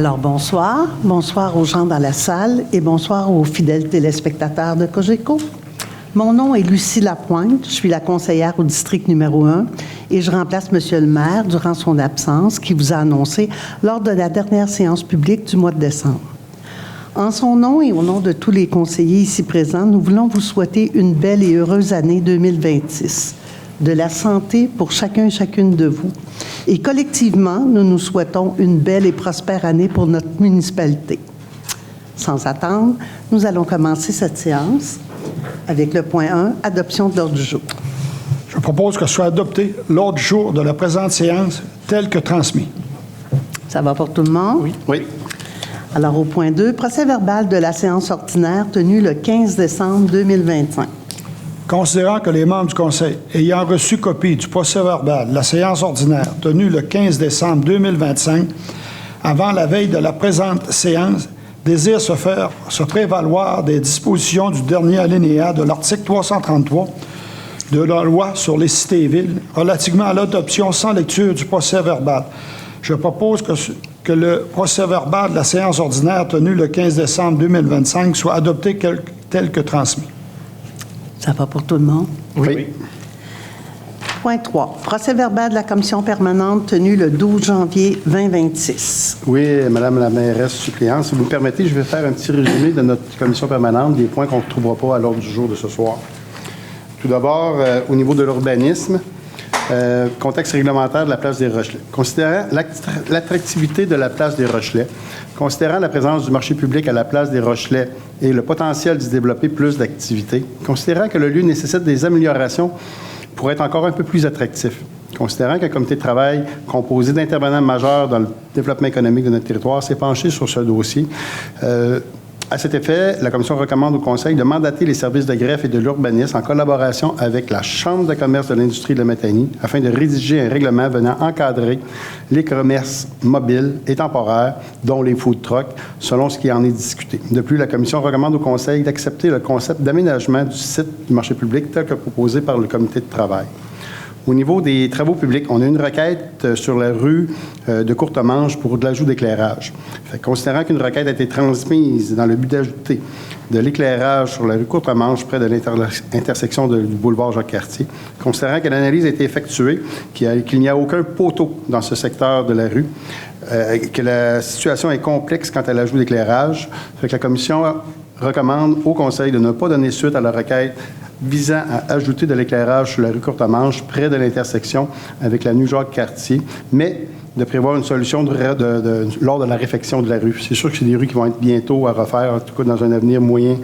Alors, bonsoir. Bonsoir aux gens dans la salle et bonsoir aux fidèles téléspectateurs de Cogeco. Mon nom est Lucie Lapointe. Je suis la conseillère au district numéro 1 et je remplace Monsieur le maire durant son absence qui vous a annoncé lors de la dernière séance publique du mois de décembre. En son nom et au nom de tous les conseillers ici présents, nous voulons vous souhaiter une belle et heureuse année 2026. De la santé pour chacun et chacune de vous. Et collectivement, nous nous souhaitons une belle et prospère année pour notre municipalité. Sans attendre, nous allons commencer cette séance avec le point 1, adoption de l'ordre du jour. Je propose que soit adopté l'ordre du jour de la présente séance tel que transmis. Ça va pour tout le monde? Oui. Alors, au point 2, procès-verbal de la séance ordinaire tenue le 15 décembre 2025. Considérant que les membres du Conseil ayant reçu copie du procès-verbal de la séance ordinaire tenue le 15 décembre 2025, avant la veille de la présente séance, désirent se prévaloir des dispositions du dernier alinéa de l'article 333 de la loi sur les cités et villes relativement à l'adoption sans lecture du procès-verbal. Je propose que le procès-verbal de la séance ordinaire tenue le 15 décembre 2025 soit adopté tel que transmis. Ça va pour tout le monde? Oui. Point 3. Procès-verbal de la commission permanente tenue le 12 janvier 2026. Oui, Madame la mairesse suppléante, si vous me permettez, je vais faire un petit résumé de notre commission permanente, des points qu'on ne retrouvera pas à l'ordre du jour de ce soir. Tout d'abord, au niveau de l'urbanisme, contexte réglementaire de la place des Rochelais. Considérant l'attractivité de la place des Rochelais, considérant la présence du marché public à la place des Rochelais et le potentiel d'y développer plus d'activités, considérant que le lieu nécessite des améliorations pour être encore un peu plus attractif, considérant qu'un comité de travail composé d'intervenants majeurs dans le développement économique de notre territoire s'est penché sur ce dossier. À cet effet, la Commission recommande au Conseil de mandater les services de greffe et de l'urbanisme en collaboration avec la Chambre de commerce de l'industrie de la Matanie afin de rédiger un règlement venant encadrer les commerces mobiles et temporaires, dont les food trucks, selon ce qui en est discuté. De plus, la Commission recommande au Conseil d'accepter le concept d'aménagement du site du marché public tel que proposé par le comité de travail. Au niveau des travaux publics, on a une requête sur la rue de Courtemanche pour de l'ajout d'éclairage. Considérant qu'une requête a été transmise dans le but d'ajouter de l'éclairage sur la rue Courtemanche près de l'intersection du boulevard Jacques-Cartier, considérant que l'analyse a été effectuée, qu'il n'y a aucun poteau dans ce secteur de la rue, que la situation est complexe quant à l'ajout d'éclairage, la Commission recommande au Conseil de ne pas donner suite à la requête visant à ajouter de l'éclairage sur la rue Courtemanche, près de l'intersection avec l'avenue Jacques-Cartier, mais de prévoir une solution lors de la réfection de la rue. C'est sûr que c'est des rues qui vont être bientôt à refaire, en tout cas dans un avenir moyen,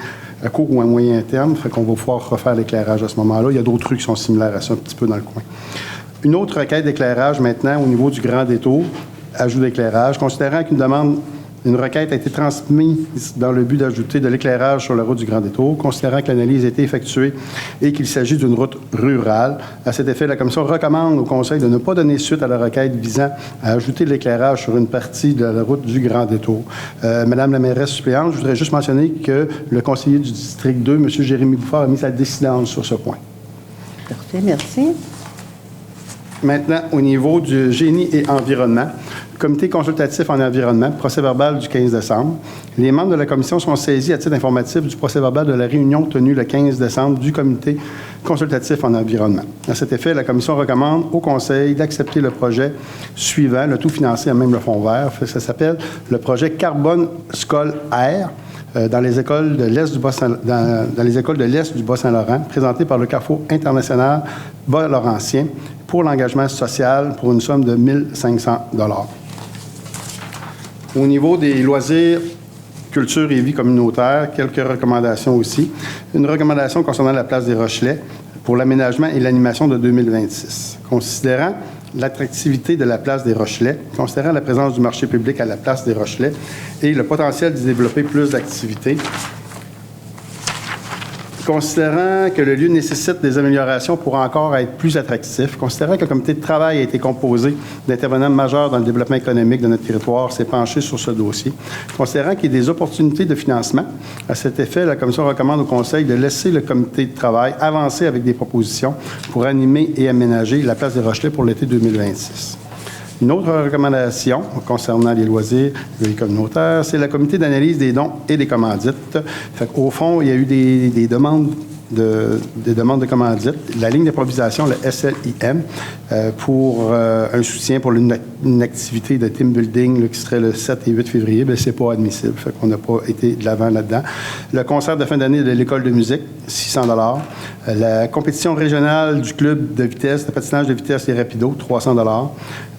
à court ou à moyen terme, fait qu'on va pouvoir refaire l'éclairage à ce moment-là. Il y a d'autres rues qui sont similaires à ça, un petit peu dans le coin. Une autre requête d'éclairage maintenant au niveau du Grand Détour, ajout d'éclairage, considérant une requête a été transmise dans le but d'ajouter de l'éclairage sur la route du Grand Détour, considérant que l'analyse a été effectuée et qu'il s'agit d'une route rurale. À cet effet, la Commission recommande au Conseil de ne pas donner suite à la requête visant à ajouter de l'éclairage sur une partie de la route du Grand Détour. Madame la mairesse suppléante, je voudrais juste mentionner que le conseiller du district 2, M. Jérémy Bouffard, a mis sa décidence sur ce point. Parfait, merci. Maintenant, au niveau du génie et environnement, comité consultatif en environnement, procès-verbal du 15 décembre. Les membres de la commission sont saisis à titre informatif du procès-verbal de la réunion tenue le 15 décembre du comité consultatif en environnement. À cet effet, la commission recommande au Conseil d'accepter le projet suivant, le tout financé à même le fonds vert. Ça s'appelle le projet Carbone Scol Air dans les écoles de l'Est du Bas-Saint-Laurent, présenté par le Carrefour international Bas-Laurentien pour l'engagement social pour une somme de 1 500 $. Au niveau des loisirs, culture et vie communautaire, quelques recommandations aussi. Une recommandation concernant la place des Rochelais pour l'aménagement et l'animation de 2026. Considérant l'attractivité de la place des Rochelais, considérant la présence du marché public à la place des Rochelais et le potentiel d'y développer plus d'activités, considérant que le lieu nécessite des améliorations pour encore être plus attractif, considérant que le comité de travail a été composé d'intervenants majeurs dans le développement économique de notre territoire, s'est penché sur ce dossier, considérant qu'il y a des opportunités de financement. À cet effet, la Commission recommande au Conseil de laisser le comité de travail avancer avec des propositions pour animer et aménager la place des Rochelais pour l'été 2026. Une autre recommandation concernant les loisirs et les communautaires, c'est le comité d'analyse des dons et des commandites. Au fond, il y a eu des demandes de commandite, la ligne d'improvisation, le SLIM, pour un soutien pour une activité de team building là, qui serait le 7 et 8 février, bien, c'est pas admissible. Fait qu'on n'a pas été de l'avant là-dedans. Le concert de fin d'année de l'École de musique, 600 $. La compétition régionale du club de vitesse, de patinage de vitesse et rapido, 300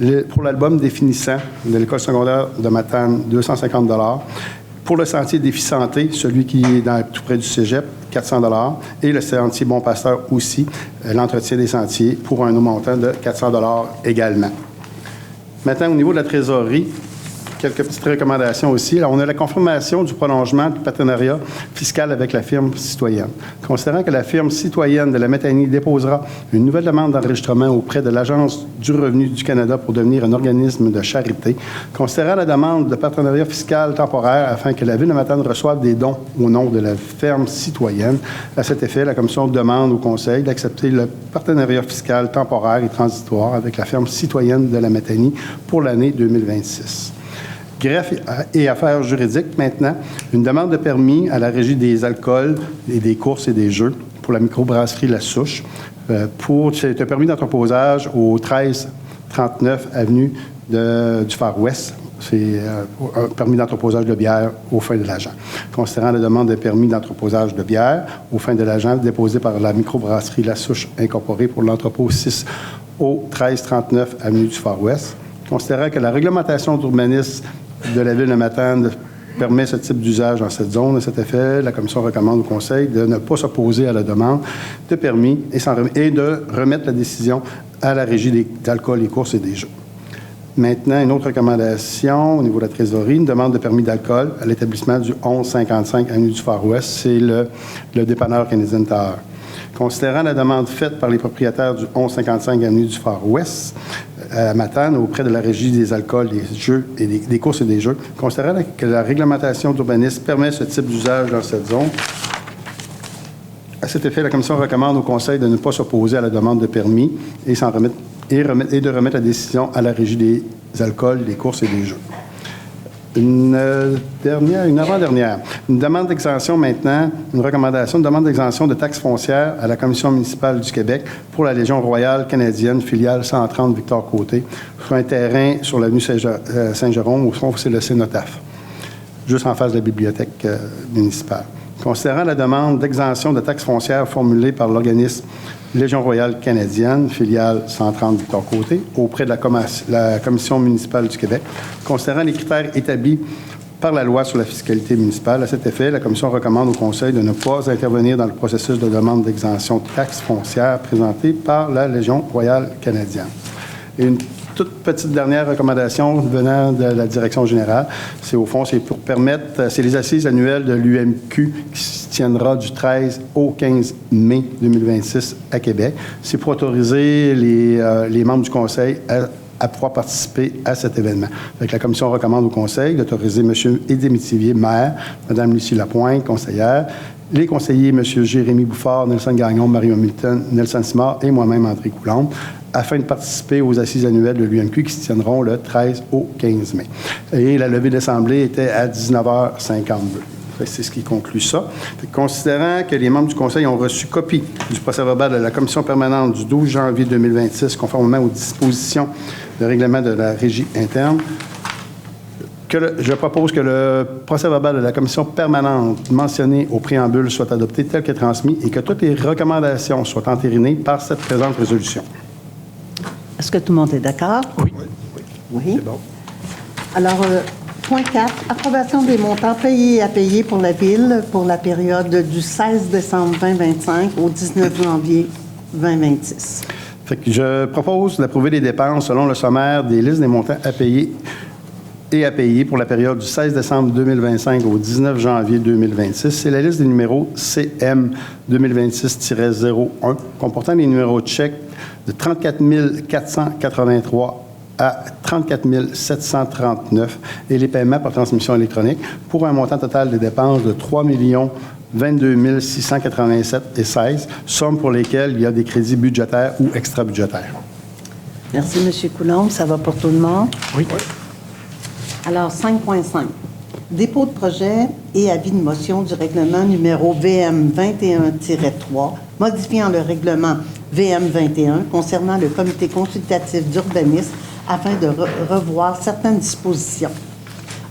$. Pour l'album définissant de l'École secondaire de Matane, 250 $. Pour le sentier Défi Santé, celui qui est tout près du cégep, 400 $. Et le sentier Bon Pasteur aussi, l'entretien des sentiers, pour un montant de 400 $ également. Maintenant, au niveau de la trésorerie, quelques petites recommandations aussi. Alors, on a la confirmation du prolongement du partenariat fiscal avec la firme citoyenne. Considérant que la firme citoyenne de la Matanie déposera une nouvelle demande d'enregistrement auprès de l'Agence du revenu du Canada pour devenir un organisme de charité, considérant la demande de partenariat fiscal temporaire afin que la Ville de Matane reçoive des dons au nom de la ferme citoyenne, à cet effet, la Commission demande au Conseil d'accepter le partenariat fiscal temporaire et transitoire avec la ferme citoyenne de la Matanie pour l'année 2026. Greffe et affaires juridiques, maintenant, une demande de permis à la Régie des alcools et des courses et des jeux pour la microbrasserie La Souche. C'est un permis d'entreposage au 1339 avenue du Far West. C'est un permis d'entreposage de bière aux fins de l'agent. Considérant la demande de permis d'entreposage de bière aux fins de l'agent déposée par la microbrasserie La Souche Incorporée pour l'entrepôt 6 au 1339 avenue du Far West. Considérant que la réglementation d'urbanisme de la Ville de Matane permet ce type d'usage dans cette zone. À cet effet, la Commission recommande au Conseil de ne pas s'opposer à la demande de permis et de remettre la décision à la Régie des alcools, des courses et des jeux. Maintenant, une autre recommandation au niveau de la trésorerie, une demande de permis d'alcool à l'établissement du 1155 avenue du Far West, c'est le dépanneur Canadian Tower. Considérant la demande faite par les propriétaires du 1155 avenue du Far West à Matane auprès de la Régie des alcools, des jeux et des courses et des jeux, considérant que la réglementation d'urbanisme permet ce type d'usage dans cette zone, à cet effet, la Commission recommande au Conseil de ne pas s'opposer à la demande de permis et de remettre la décision à la Régie des alcools, des courses et des jeux. Une avant-dernière. Une demande d'exemption maintenant, une recommandation, une demande d'exemption de taxes foncières à la Commission municipale du Québec pour la Légion royale canadienne, filiale 130 Victor-Côté, sur un terrain sur l'avenue Saint-Jérôme, au fond, c'est le Cénotaphe, juste en face de la bibliothèque municipale. Considérant la demande d'exemption de taxes foncières formulée par l'organisme Légion royale canadienne, filiale 130 Victor-Côté, auprès de la Commission municipale du Québec, considérant les critères établis par la loi sur la fiscalité municipale. À cet effet, la Commission recommande au Conseil de ne pas intervenir dans le processus de demande d'exemption de taxes foncières présenté par la Légion royale canadienne. Et une toute petite dernière recommandation venant de la direction générale, c'est pour permettre, c'est les assises annuelles de l'UMQ qui se tiendra du 13 au 15 mai 2026 à Québec. C'est pour autoriser les membres du Conseil à pouvoir participer à cet événement. Donc, la Commission recommande au Conseil d'autoriser M. Édé Métivier, maire, Mme Lucie Lapointe, conseillère, les conseillers M. Jérémy Bouffard, Nelson Gagnon, Mario Hamilton, Nelson Simard et moi-même, André Coulombe, afin de participer aux assises annuelles de l'UMQ qui se tiendront le 13 au 15 mai. Et la levée de l'Assemblée était à 19h52. C'est ce qui conclut ça. Considérant que les membres du Conseil ont reçu copie du procès-verbal de la Commission permanente du 12 janvier 2026, conformément aux dispositions de règlement de la Régie interne, je propose que le procès-verbal de la Commission permanente mentionné au préambule soit adopté tel que transmis et que toutes les recommandations soient entérinées par cette présente résolution. Est-ce que tout le monde est d'accord? Oui. Oui. C'est bon. Alors, point 4, approbation des montants payés et à payer pour la Ville pour la période du 16 décembre 2025 au 19 janvier 2026. Fait que je propose d'approuver les dépenses selon le sommaire des listes des montants à payer et à payer pour la période du 16 décembre 2025 au 19 janvier 2026. C'est la liste des numéros CM 2026-01 comportant les numéros de chèques de 34 483 à 34 739 et les paiements par transmission électronique pour un montant total de dépenses de 3 22 687 et 16, sommes pour lesquelles il y a des crédits budgétaires ou extra-budgétaires. Merci, M. Coulombe. Ça va pour tout le monde? Oui. Alors, 5.5. Dépôt de projet et avis de motion du règlement numéro VM 21-3, modifiant le règlement VM 21 concernant le comité consultatif d'urbanisme afin de revoir certaines dispositions.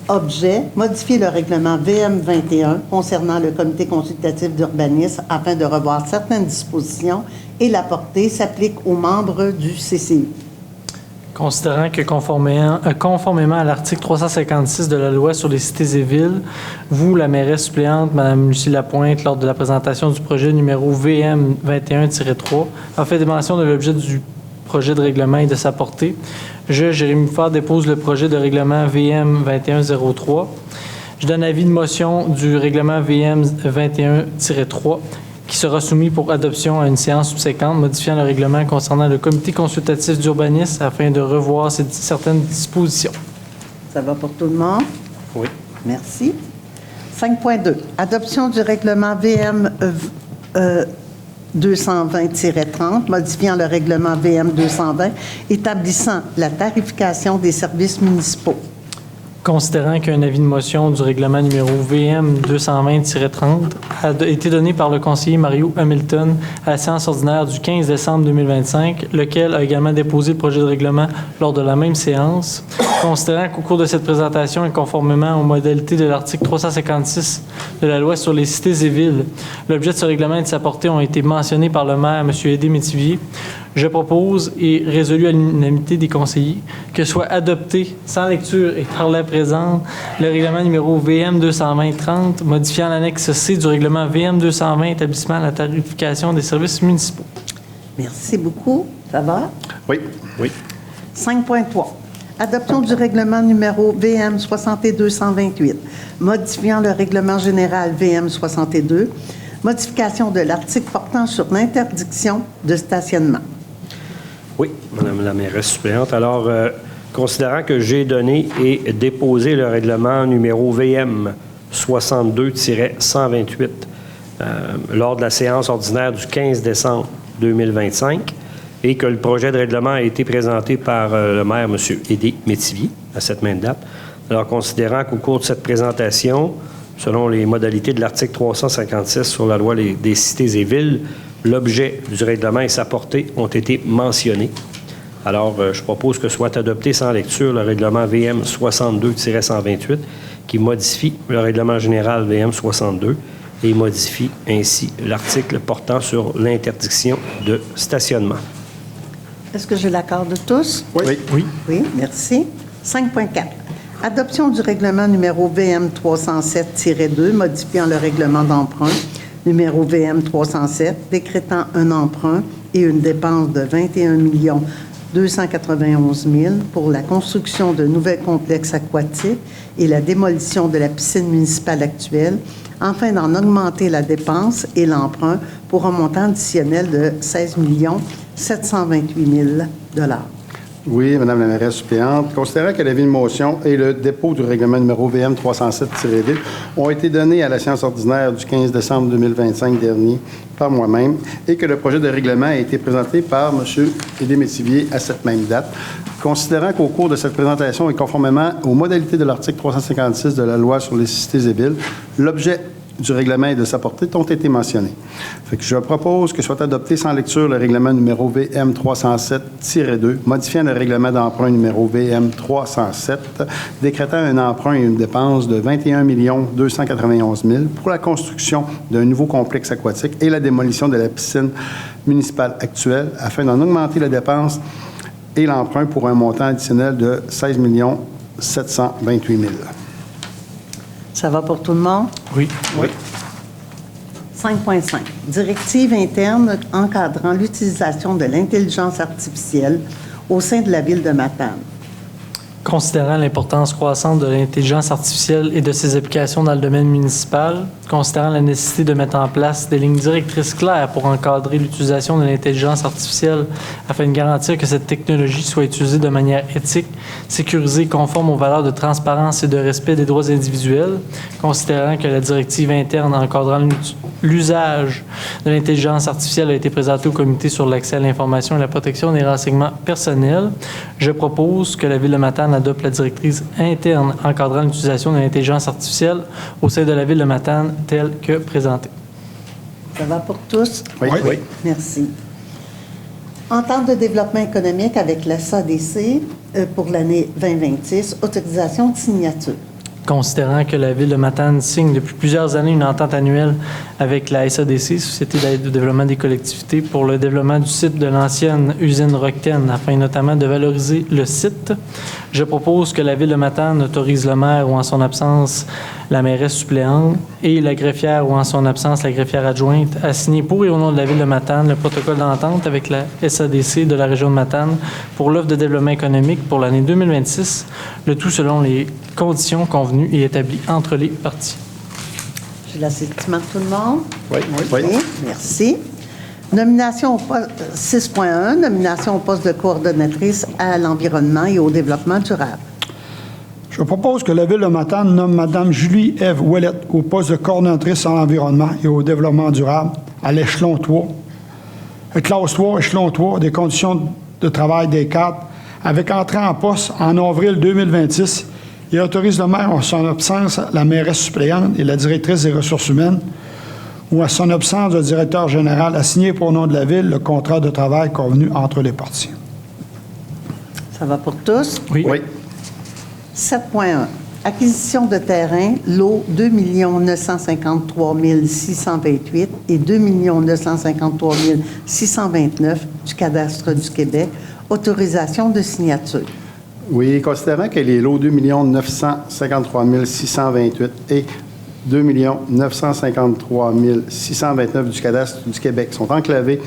Objet, modifier le règlement VM 21 concernant le comité consultatif d'urbanisme afin de revoir certaines dispositions et la portée s'applique aux membres du CCU. Considérant que conformément à l'article 356 de la loi sur les cités et villes, vous, la mairesse suppléante, Mme Lucie Lapointe, lors de la présentation du projet numéro VM 21-3, a fait mention de l'objet du projet de règlement et de sa portée. Je, Jérémy Fort, dépose le projet de règlement VM 21-03. Je donne avis de motion du règlement VM 21-3 qui sera soumis pour adoption à une séance subséquente, modifiant le règlement concernant le comité consultatif d'urbanisme afin de revoir certaines dispositions. Ça va pour tout le monde? Oui. Merci. 5.2. Adoption du règlement VM 220-30, modifiant le règlement VM 220, établissant la tarification des services municipaux. Considérant qu'un avis de motion du règlement numéro VM 220-30 a été donné par le conseiller Mario Hamilton à la séance ordinaire du 15 décembre 2025, lequel a également déposé le projet de règlement lors de la même séance. Considérant qu'au cours de cette présentation et conformément aux modalités de l'article 356 de la loi sur les cités et villes, l'objet de ce règlement et de sa portée ont été mentionnés par le maire, M. Aidé Métivier, je propose et résolu à l'unanimité des conseillers que soit adopté sans lecture et par la présente le règlement numéro VM 220-30 modifiant l'annexe C du règlement VM 220 établissement la tarification des services municipaux. Merci beaucoup. Ça va? Oui. Oui. 5.3. Adoption du règlement numéro VM 62-128, modifiant le règlement général VM 62, modification de l'article portant sur l'interdiction de stationnement. Oui, Madame la mairesse suppléante. Alors, considérant que j'ai donné et déposé le règlement numéro VM 62-128 lors de la séance ordinaire du 15 décembre 2025 et que le projet de règlement a été présenté par le maire, M. Aidé Métivier, à cette même date. Alors, considérant qu'au cours de cette présentation, selon les modalités de l'article 356 sur la loi des cités et villes, l'objet du règlement et sa portée ont été mentionnés. Alors, je propose que soit adopté sans lecture le règlement VM 62-128 qui modifie le règlement général VM 62 et modifie ainsi l'article portant sur l'interdiction de stationnement. Est-ce que j'ai l'accord de tous? Oui. Oui. Oui, merci. 5.4. Adoption du règlement numéro VM 307-2, modifiant le règlement d'emprunt numéro VM 307, décrétant un emprunt et une dépense de 21 291 000 pour la construction de nouvelles complexes aquatiques et la démolition de la piscine municipale actuelle, afin d'en augmenter la dépense et l'emprunt pour un montant additionnel de 16 728 000 $. Oui, Madame la mairesse suppléante. Considérant que l'avis de motion et le dépôt du règlement numéro VM 307-D ont été donnés à la séance ordinaire du 15 décembre 2025 dernier par moi-même et que le projet de règlement a été présenté par M. Aidé Métivier à cette même date, considérant qu'au cours de cette présentation et conformément aux modalités de l'article 356 de la loi sur les cités et villes, l'objet du règlement et de sa portée ont été mentionnés. Fait que je propose que soit adopté sans lecture le règlement numéro VM 307-2, modifiant le règlement d'emprunt numéro VM 307, décrétant un emprunt et une dépense de 21 291 000 pour la construction d'un nouveau complexe aquatique et la démolition de la piscine municipale actuelle, afin d'en augmenter la dépense et l'emprunt pour un montant additionnel de 16 728 000. Ça va pour tout le monde? Oui. Oui. 5.5. Directive interne encadrant l'utilisation de l'intelligence artificielle au sein de la ville de Matane. Considérant l'importance croissante de l'intelligence artificielle et de ses applications dans le domaine municipal, considérant la nécessité de mettre en place des lignes directrices claires pour encadrer l'utilisation de l'intelligence artificielle afin de garantir que cette technologie soit utilisée de manière éthique, sécurisée, conforme aux valeurs de transparence et de respect des droits individuels, considérant que la directive interne encadrant l'usage de l'intelligence artificielle a été présenté au Comité sur l'accès à l'information et la protection des renseignements personnels. Je propose que la Ville de Matane adopte la directrice interne encadrant l'utilisation de l'intelligence artificielle au sein de la Ville de Matane telle que présentée. Ça va pour tous? Oui. Oui. Merci. Entente de développement économique avec la SADC pour l'année 2026, autorisation de signature. Considérant que la Ville de Matane signe depuis plusieurs années une entente annuelle avec la SADC, Société d'aide au développement des collectivités, pour le développement du site de l'ancienne usine Rockten, afin notamment de valoriser le site, je propose que la Ville de Matane autorise le maire ou en son absence la mairesse suppléante et la greffière ou en son absence la greffière adjointe à signer pour et au nom de la Ville de Matane le protocole d'entente avec la SADC de la région de Matane pour l'offre de développement économique pour l'année 2026, le tout selon les conditions convenues et établies entre les parties. J'ai l'assentiment de tout le monde? Oui. Oui. Merci. Nomination au poste 6.1, nomination au poste de coordonnatrice à l'environnement et au développement durable. Je propose que la Ville de Matane nomme Mme Julie-Ève Ouellette au poste de coordonnatrice en environnement et au développement durable à l'échelon 3, classe 3, échelon 3, des conditions de travail des cadres, avec entrée en poste en avril 2026 et autorise le maire en son absence la mairesse suppléante et la directrice des ressources humaines ou à son absence le directeur général à signer pour nom de la Ville le contrat de travail convenu entre les parties. Ça va pour tous? Oui. Oui. 7.1. Acquisition de terrain, lot 2 953 628 et 2 953 629 du cadastre du Québec. Autorisation de signature. Oui, considérant que les lots 2 953 628 et 2 953 629 du cadastre du Québec sont enclavés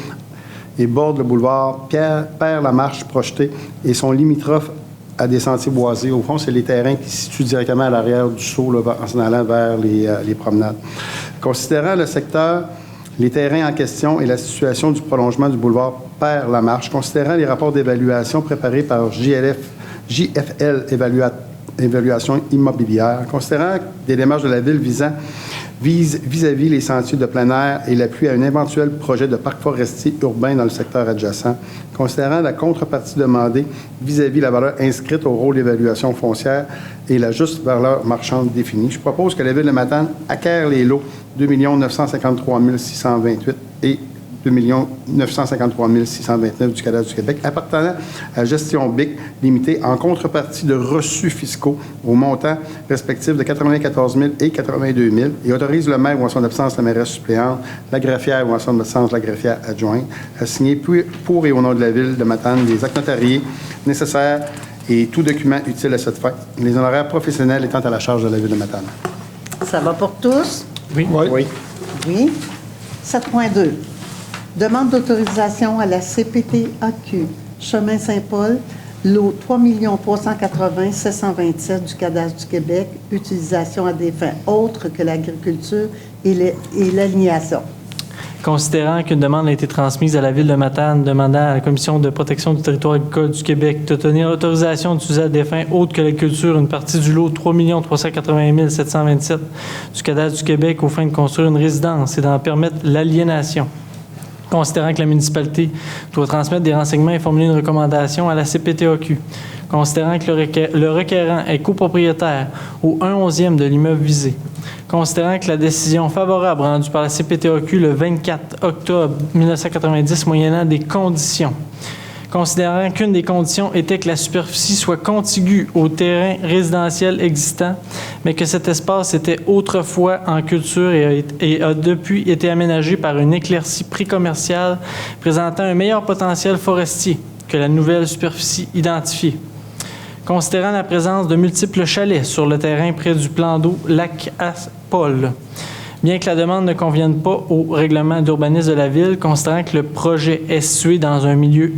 et bordent le boulevard Pierre-Lamarche projeté et sont limitrophes à des sentiers boisés. Au fond, c'est les terrains qui se situent directement à l'arrière du saut là, en s'en allant vers les promenades. Considérant le secteur, les terrains en question et la situation du prolongement du boulevard Pierre-Lamarche, considérant les rapports d'évaluation préparés par JFL Évaluation immobilière, considérant des démarches de la Ville vis-à-vis les sentiers de plein air et l'appui à un éventuel projet de parc forestier urbain dans le secteur adjacent, considérant la contrepartie demandée vis-à-vis la valeur inscrite au rôle d'évaluation foncière et la juste valeur marchande définie, je propose que la Ville de Matane acquiert les lots 2 953 628 et 2 953 629 du cadastre du Québec appartenant à Gestion BIC limitée en contrepartie de reçus fiscaux au montant respectif de 94 000 et 82 000 et autorise le maire ou en son absence la mairesse suppléante, la greffière ou en son absence la greffière adjointe à signer pour et au nom de la Ville de Matane les actes notariés nécessaires et tout document utile à cette fin, les honoraires professionnels étant à la charge de la Ville de Matane. Ça va pour tous? Oui. Oui. Oui. 7.2. Demande d'autorisation à la CPTAQ, Chemin Saint-Paul, lot 3 380 727 du cadastre du Québec, utilisation à des fins autres que l'agriculture et l'alignation. Considérant qu'une demande a été transmise à la Ville de Matane demandant à la Commission de protection du territoire agricole du Québec de tenir l'autorisation d'utiliser à des fins autres que l'agriculture une partie du lot 3 380 727 du cadastre du Québec aux fins de construire une résidence et d'en permettre l'aliénation. Considérant que la municipalité doit transmettre des renseignements et formuler une recommandation à la CPTAQ. Considérant que le requérant est copropriétaire au 1/11e de l'immeuble visé. Considérant que la décision favorable rendue par la CPTAQ le 24 octobre 1990 moyennant des conditions. Considérant qu'une des conditions était que la superficie soit contiguë au terrain résidentiel existant, mais que cet espace était autrefois en culture et a depuis été aménagé par une éclaircie pré-commerciale présentant un meilleur potentiel forestier que la nouvelle superficie identifiée. Considérant la présence de multiples chalets sur le terrain près du plan d'eau Lac-à-Paul, bien que la demande ne convienne pas au règlement d'urbanisme de la Ville, considérant que le projet est situé dans un milieu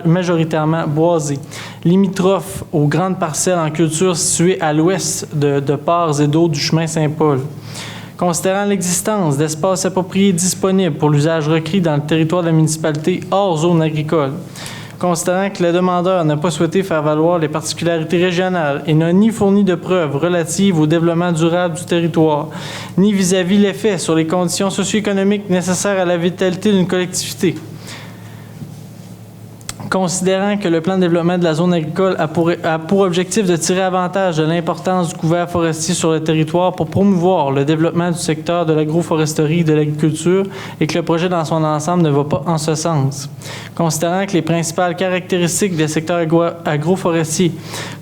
majoritairement boisé, limitrophe aux grandes parcelles en culture situées à l'ouest de parts et d'autres du chemin Saint-Paul. Considérant l'existence d'espaces appropriés disponibles pour l'usage requis dans le territoire de la municipalité hors zone agricole. Considérant que le demandeur n'a pas souhaité faire valoir les particularités régionales et n'a ni fourni de preuves relatives au développement durable du territoire, ni vis-à-vis l'effet sur les conditions socio-économiques nécessaires à la vitalité d'une collectivité. Considérant que le plan de développement de la zone agricole a pour objectif de tirer avantage de l'importance du couvert forestier sur le territoire pour promouvoir le développement du secteur de l'agroforesterie et de l'agriculture et que le projet dans son ensemble ne va pas en ce sens. Considérant que les principales caractéristiques des secteurs agroforestiers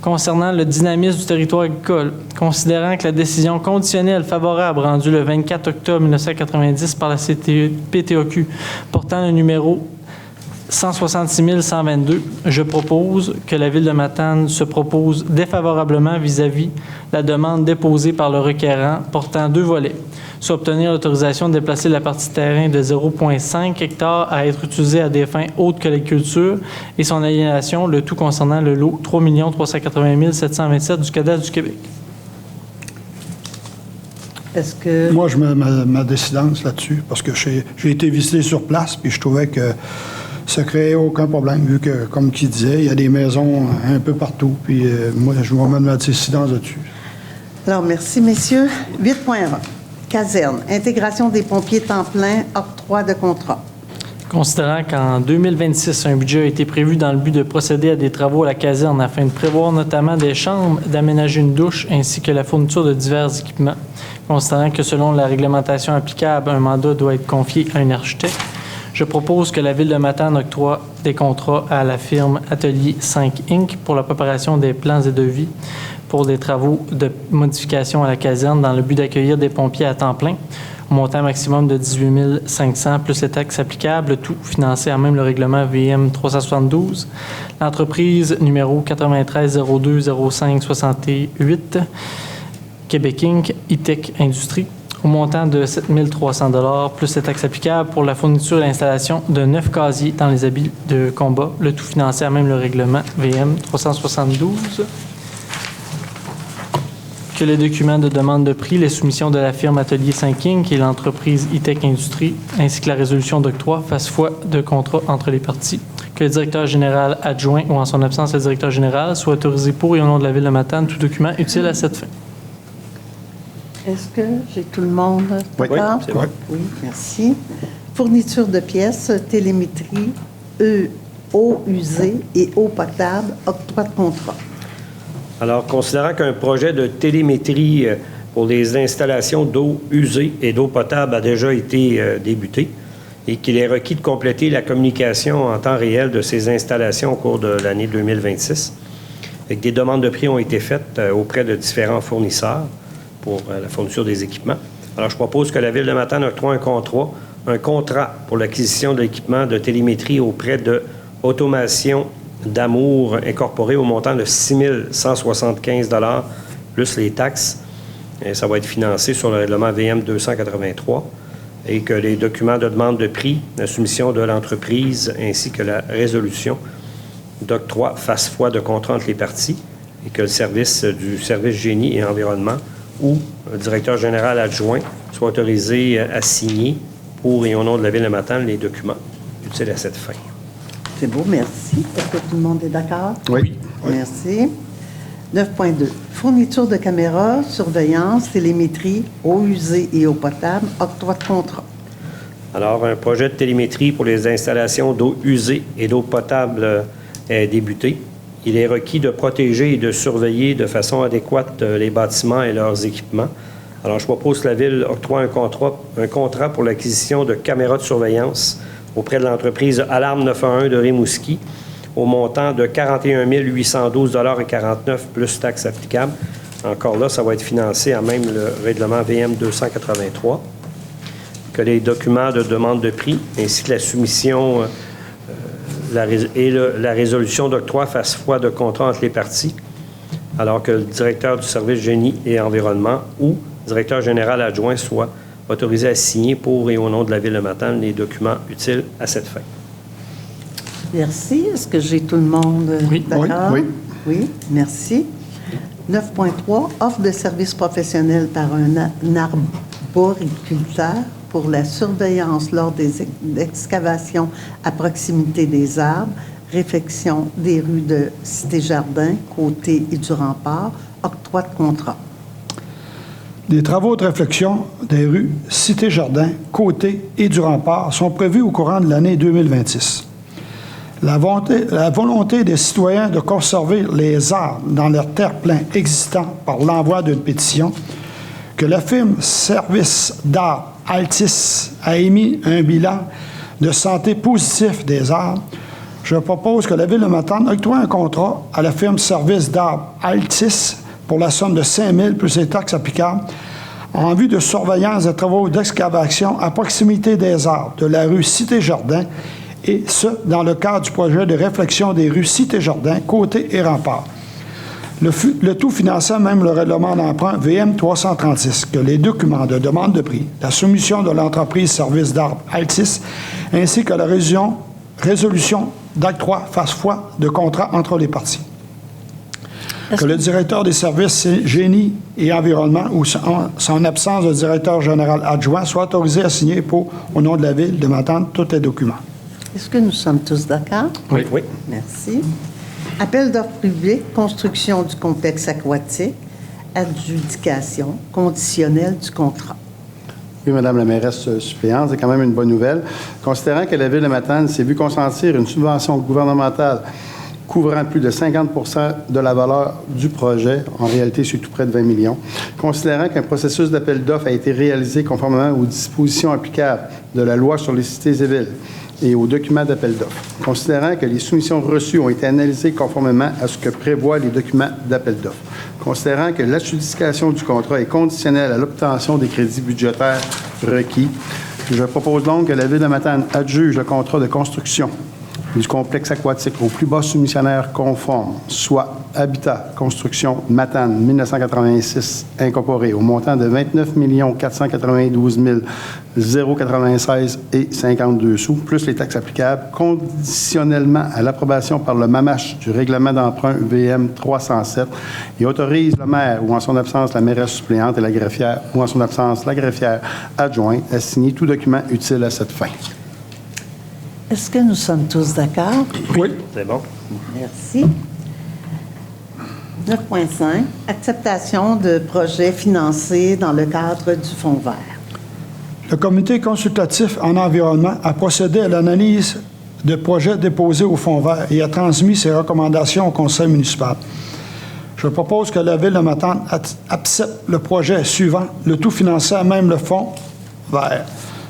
concernant le dynamisme du territoire agricole, considérant que la décision conditionnelle favorable rendue le 24 octobre 1990 par la PTOQ portant le numéro 166 122, je propose que la Ville de Matane se propose défavorablement vis-à-vis la demande déposée par le requérant portant 2 volets, soit obtenir l'autorisation de déplacer la partie terrain de 0,5 hectares à être utilisée à des fins autres que l'agriculture et son aliénation, le tout concernant le lot 3 380 727 du cadastre du Québec. Est-ce que... Moi, je mets ma décidence là-dessus parce que j'ai été visité sur place puis je trouvais que ça ne créait aucun problème, vu que, comme qui disait, il y a des maisons un peu partout. Puis moi, je vais mettre ma décidence là-dessus. Alors, merci, messieurs. 8.1. Caserne. Intégration des pompiers temps plein. Octroi de contrat. Considérant qu'en 2026, un budget a été prévu dans le but de procéder à des travaux à la caserne afin de prévoir notamment des chambres, d'aménager une douche ainsi que la fourniture de divers équipements. Considérant que selon la réglementation applicable, un mandat doit être confié à un architecte, je propose que la Ville de Matane octroie des contrats à la firme Atelier 5 Inc. pour la préparation des plans et devis pour des travaux de modification à la caserne dans le but d'accueillir des pompiers à temps plein, au montant maximum de 18 500 plus les taxes applicables, tout financé à même le règlement VM 372. L'entreprise numéro 93020568, Québec Inc., E-Tech Industrie, au montant de 7 300 $ plus les taxes applicables pour la fourniture et l'installation de 9 casiers dans les habits de combat, le tout financé à même le règlement VM 372. Que les documents de demande de prix, les soumissions de la firme Atelier 5 Inc. et l'entreprise E-Tech Industrie, ainsi que la résolution d'octroi fassent foi de contrat entre les parties. Que le directeur général adjoint ou en son absence le directeur général soit autorisé pour et au nom de la Ville de Matane tout document utile à cette fin. Est-ce que j'ai tout le monde Oui, d'accord? c'est bon. Oui, merci. Fourniture de pièces, télémétrie, eau usée et eau potable, octroi de contrat. Alors, considérant qu'un projet de télémétrie pour les installations d'eau usée et d'eau potable a déjà été débuté et qu'il est requis de compléter la communication en temps réel de ces installations au cours de l'année 2026, et que des demandes de prix ont été faites auprès de différents fournisseurs pour la fourniture des équipements. Alors, je propose que la Ville de Matane octroie un contrat pour l'acquisition de l'équipement de télémétrie auprès de Automation d'Amour incorporé au montant de 6 175 $ plus les taxes. Et ça va être financé sur le règlement VM 283 et que les documents de demande de prix, la soumission de l'entreprise ainsi que la résolution d'octroi fassent foi de contrat entre les parties et que le service du service génie et environnement ou le directeur général adjoint soit autorisé à signer pour et au nom de la Ville de Matane les documents utiles à cette fin. C'est beau, merci. Est-ce que tout le monde est d'accord? Oui. Merci. 9.2. Fourniture de caméras, surveillance, télémétrie, eau usée et eau potable, octroi de contrat. Alors, un projet de télémétrie pour les installations d'eau usée et d'eau potable est débuté. Il est requis de protéger et de surveiller de façon adéquate les bâtiments et leurs équipements. Alors, je propose que la Ville octroie un contrat pour l'acquisition de caméras de surveillance auprès de l'entreprise Alarme 911 de Rimouski au montant de 41 812,49 $ plus taxes applicables. Encore là, ça va être financé à même le règlement VM 283. Que les documents de demande de prix ainsi que la soumission la résolution d'octroi fassent foi de contrat entre les parties, alors que le directeur du service génie et environnement ou directeur général adjoint soit autorisé à signer pour et au nom de la Ville de Matane les documents utiles à cette fin. Merci. Est-ce que j'ai tout le monde d'accord? Oui. Oui, merci. 9.3. Offre de services professionnels par un arboriculteur pour la surveillance lors des excavations à proximité des arbres, réfection des rues de Cité-Jardin, Côté et du Rempart, octroi de contrat. Des travaux de réflexion des rues Cité-Jardin, Côté et du Rempart sont prévus au courant de l'année 2026. La volonté des citoyens de conserver les arbres dans leur terre-plein existant par l'envoi d'une pétition que la firme Service d'arbres Altis a émis un bilan de santé positif des arbres, je propose que la Ville de Matane octroie un contrat à la firme Service d'arbres Altis pour la somme de 5 000 plus les taxes applicables en vue de surveillance des travaux d'excavation à proximité des arbres de la rue Cité-Jardin, et ce, dans le cadre du projet de réflexion des rues Cité-Jardin, Côté et Rempart. Le tout finançant même le règlement d'emprunt VM 336, que les documents de demande de prix, la soumission de l'entreprise Service d'arbres Altis, ainsi que la résolution d'octroi fasse foi de contrat entre les parties. Que le directeur des services génie et environnement ou son absence de directeur général adjoint soit autorisé à signer au nom de la Ville de Matane tous les documents. Est-ce que nous sommes tous d'accord? Oui. Merci. Appel d'offres public, construction du complexe aquatique, adjudication conditionnelle du contrat. Oui, Madame la mairesse suppléante, c'est quand même une bonne nouvelle. Considérant que la Ville de Matane s'est vue consentir une subvention gouvernementale couvrant plus de 50 de la valeur du projet, en réalité c'est tout près de 20 millions, considérant qu'un processus d'appel d'offres a été réalisé conformément aux dispositions applicables de la loi sur les cités et villes et aux documents d'appel d'offres, considérant que les soumissions reçues ont été analysées conformément à ce que prévoient les documents d'appel d'offres, considérant que l'adjudication du contrat est conditionnelle à l'obtention des crédits budgétaires requis, je propose donc que la Ville de Matane adjuge le contrat de construction du complexe aquatique au plus bas soumissionnaire conforme, soit Habitat Construction Matane 1986 incorporé au montant de 29 492 096 et 52 sous, plus les taxes applicables, conditionnellement à l'approbation par le MAMACH du règlement d'emprunt VM 307 et autorise le maire ou en son absence la mairesse suppléante et la greffière ou en son absence la greffière adjointe à signer tout document utile à cette fin. Est-ce que nous sommes tous d'accord? Oui. C'est bon. Merci. 9.5, acceptation de projets financés dans le cadre du Fonds vert. Le comité consultatif en environnement a procédé à l'analyse de projets déposés au Fonds vert et a transmis ses recommandations au conseil municipal. Je propose que la Ville de Matane accepte le projet suivant, le tout financé même le Fonds vert.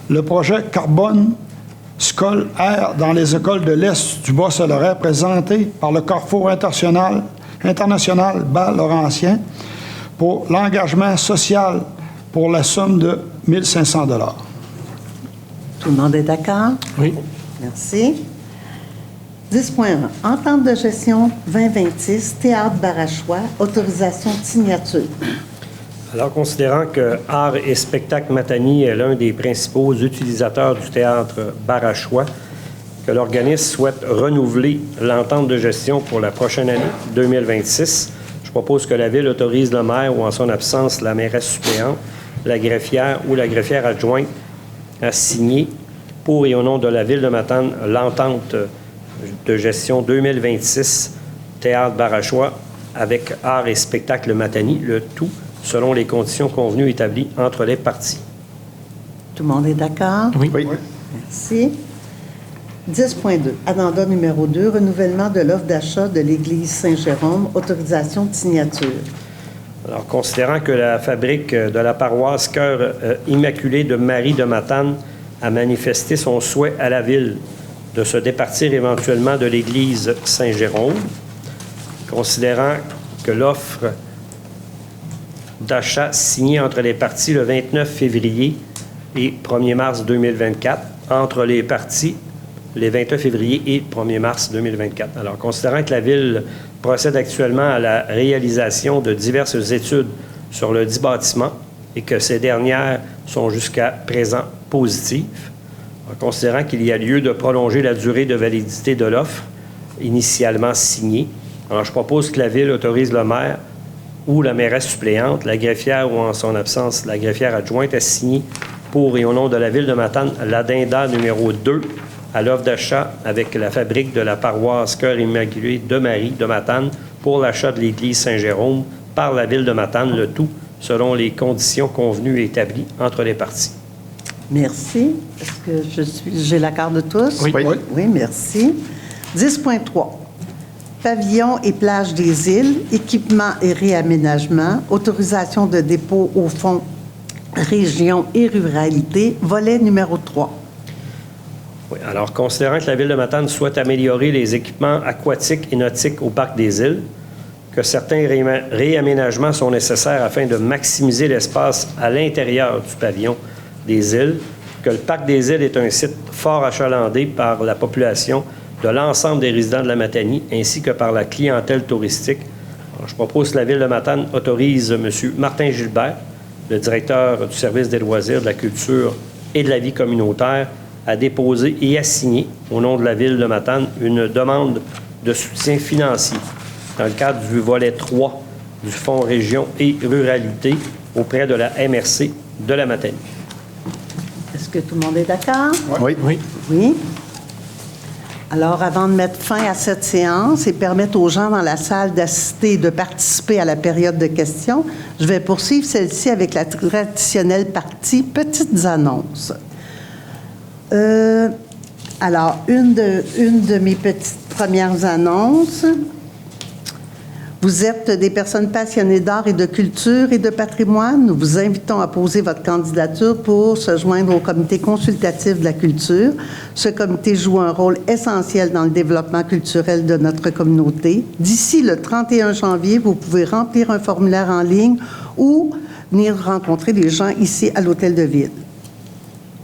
Le projet carbone scolaire dans les écoles de l'Est du Bas-Solorais présenté par le Carrefour international Bas-Laurentien pour l'engagement social pour la somme de 1 500 $. Tout le monde est d'accord? Oui. Merci. 10.1. Entente de gestion 2026, Théâtre Barachois, autorisation de signature. Alors, considérant que Art et Spectacle Matanie est l'un des principaux utilisateurs du théâtre Barachois, que l'organisme souhaite renouveler l'entente de gestion pour la prochaine année 2026, je propose que la Ville autorise le maire ou en son absence la mairesse suppléante, la greffière ou la greffière adjointe à signer pour et au nom de la Ville de Matane l'entente de gestion 2026 Théâtre Barachois avec Art et Spectacle Matanie, le tout selon les conditions convenues établies entre les parties. Tout le monde est d'accord? Oui. Merci. 10.2. Addenda numéro 2, renouvellement de l'offre d'achat de l'Église Saint-Jérôme, autorisation de signature. Alors, considérant que la fabrique de la paroisse Cœur Immaculé de Marie de Matane a manifesté son souhait à la Ville de se départir éventuellement de l'Église Saint-Jérôme, considérant que l'offre d'achat signée entre les parties le 29 février et 1er mars 2024, entre les parties les 29 février et 1er mars 2024. Alors, considérant que la Ville procède actuellement à la réalisation de diverses études sur le dit bâtiment et que ces dernières sont jusqu'à présent positives, considérant qu'il y a lieu de prolonger la durée de validité de l'offre initialement signée, alors je propose que la Ville autorise le maire ou la mairesse suppléante, la greffière ou en son absence, la greffière adjointe à signer pour et au nom de la Ville de Matane l'addenda numéro 2 à l'offre d'achat avec la fabrique de la paroisse Cœur Immaculé de Marie de Matane pour l'achat de l'église Saint-Jérôme par la ville de Matane, le tout selon les conditions convenues et établies entre les parties. Merci. Est-ce que j'ai l'accord de tous? Oui. Oui. Oui, merci. 10.3. Pavillon et plage des îles, équipement et réaménagement, autorisation de dépôt au fonds région et ruralité, volet numéro 3. Oui, alors, considérant que la ville de Matane souhaite améliorer les équipements aquatiques et nautiques au parc des îles, que certains réaménagements sont nécessaires afin de maximiser l'espace à l'intérieur du pavillon des îles, que le parc des îles est un site fort achalandé par la population de l'ensemble des résidents de la Matanie ainsi que par la clientèle touristique. Alors, je propose que la ville de Matane autorise M. Martin Gilbert, le directeur du service des loisirs, de la culture et de la vie communautaire, à déposer et à signer, au nom de la ville de Matane, une demande de soutien financier dans le cadre du volet 3 du Fonds Région et Ruralité auprès de la MRC de la Matanie. Est-ce que tout le monde est d'accord? Oui. Oui. Oui. Alors, avant de mettre fin à cette séance et permettre aux gens dans la salle d'assister et de participer à la période de questions, je vais poursuivre celle-ci avec la traditionnelle partie petites annonces. Alors, une de mes petites premières annonces. Vous êtes des personnes passionnées d'art et de culture et de patrimoine. Nous vous invitons à poser votre candidature pour se joindre au comité consultatif de la culture. Ce comité joue un rôle essentiel dans le développement culturel de notre communauté. D'ici le 31 janvier, vous pouvez remplir un formulaire en ligne ou venir rencontrer les gens ici à l'Hôtel de Ville.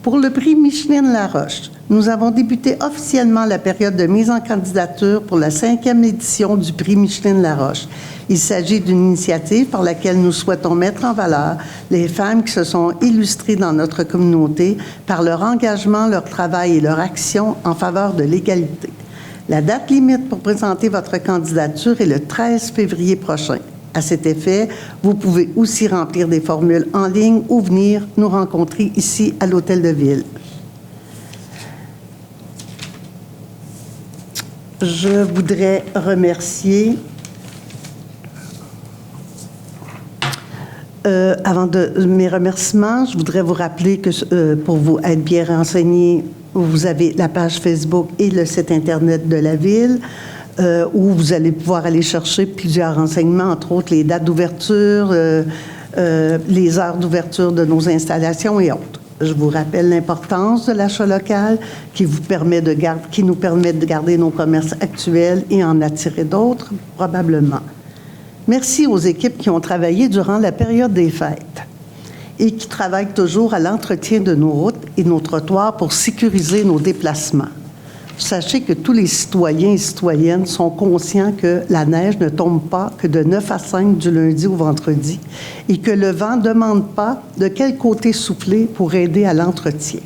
Pour le prix Micheline-Laroche, nous avons débuté officiellement la période de mise en candidature pour la 5e édition du prix Micheline-Laroche. Il s'agit d'une initiative par laquelle nous souhaitons mettre en valeur les femmes qui se sont illustrées dans notre communauté par leur engagement, leur travail et leur action en faveur de l'égalité. La date limite pour présenter votre candidature est le 13 février prochain. À cet effet, vous pouvez aussi remplir des formules en ligne ou venir nous rencontrer ici à l'Hôtel de Ville. Je voudrais remercier, avant mes remerciements, je voudrais vous rappeler que pour vous être bien renseigné, vous avez la page Facebook et le site Internet de la Ville, où vous allez pouvoir aller chercher plusieurs renseignements, entre autres les dates d'ouverture, les heures d'ouverture de nos installations et autres. Je vous rappelle l'importance de l'achat local qui nous permet de garder nos commerces actuels et en attirer d'autres, probablement. Merci aux équipes qui ont travaillé durant la période des fêtes et qui travaillent toujours à l'entretien de nos routes et nos trottoirs pour sécuriser nos déplacements. Sachez que tous les citoyens et citoyennes sont conscients que la neige ne tombe pas que de 9 à 5 du lundi au vendredi et que le vent ne demande pas de quel côté souffler pour aider à l'entretien.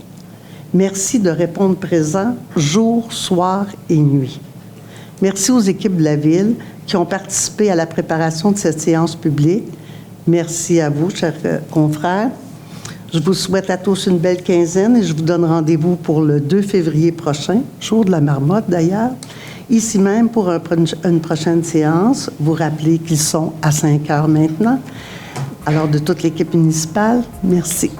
Merci de répondre présent jour, soir et nuit. Merci aux équipes de la Ville qui ont participé à la préparation de cette séance publique. Merci à vous, chers confrères. Je vous souhaite à tous une belle quinzaine et je vous donne rendez-vous pour le 2 février prochain, jour de la marmotte d'ailleurs, ici même pour une prochaine séance. Vous rappelez qu'ils sont à 5 heures maintenant. Alors, de toute l'équipe municipale, merci.